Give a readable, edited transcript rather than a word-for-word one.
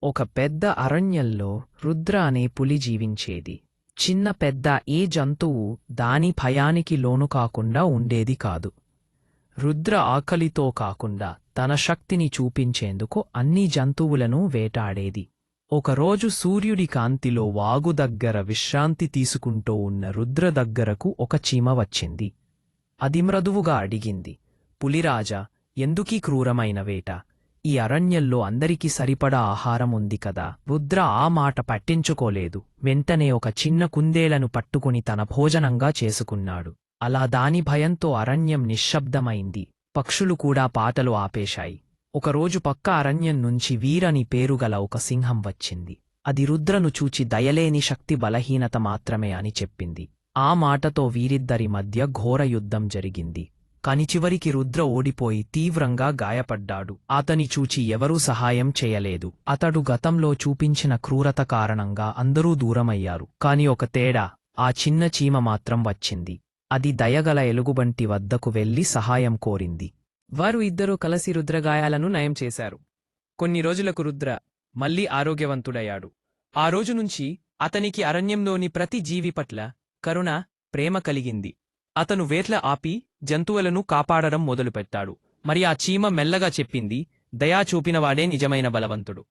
ఒక పెద్ద అరణ్యంలో రుద్ర అనే పులి జీవించేది. చిన్న పెద్ద ఏ జంతువు దాని భయానికి లోను కాకుండా ఉండేది కాదు. రుద్ర ఆకలితో కాకుండా తన శక్తిని చూపించేందుకు అన్ని జంతువులను వేటాడేది. ఒకరోజు సూర్యుడి కాంతిలో వాగు దగ్గర విశ్రాంతి తీసుకుంటూ ఉన్న రుద్ర దగ్గరకు ఒక చీమ వచ్చింది. అది మృదువుగా అడిగింది, పులిరాజా, ఎందుకీ క్రూరమైన వేట? ఈ అరణ్యంలో అందరికీ సరిపడా ఆహారం ఉంది కదా. రుద్ర ఆ మాట పట్టించుకోలేదు. వెంటనే ఒక చిన్న కుందేలను పట్టుకుని తన భోజనంగా చేసుకున్నాడు. అలా దాని భయంతో అరణ్యం నిశ్శబ్దమైంది. పక్షులు కూడా పాటలు ఆపేశాయి. ఒకరోజు పక్క అరణ్యం నుంచి వీరని పేరుగల ఒక సింహం వచ్చింది. అది రుద్రను చూచి దయలేని శక్తి బలహీనత మాత్రమే అని చెప్పింది. ఆ మాటతో వీరిద్దరి మధ్య ఘోర యుద్ధం జరిగింది. కాని చివరికి రుద్ర ఓడిపోయి తీవ్రంగా గాయపడ్డాడు. అతని చూచి ఎవరూ సహాయం చేయలేదు. అతడు గతంలో చూపించిన క్రూరత కారణంగా అందరూ దూరమయ్యారు. కాని ఒక తేడా, ఆ చిన్న చీమ మాత్రం వచ్చింది. అది దయగల ఎలుగుబంటి వద్దకు వెళ్లి సహాయం కోరింది. వారు ఇద్దరూ కలిసి రుద్రగాయాలను నయం చేశారు. కొన్ని రోజులకు రుద్ర మళ్లీ ఆరోగ్యవంతుడయ్యాడు. ఆ రోజు నుంచి అతనికి అరణ్యంలోని ప్రతి జీవి పట్ల కరుణ, ప్రేమ కలిగింది. అతను వేట్ల ఆపి జంతువులను కాపాడడం మొదలుపెట్టాడు. మరి ఆ చీమ మెల్లగా చెప్పింది, దయా చూపినవాడే నిజమైన బలవంతుడు.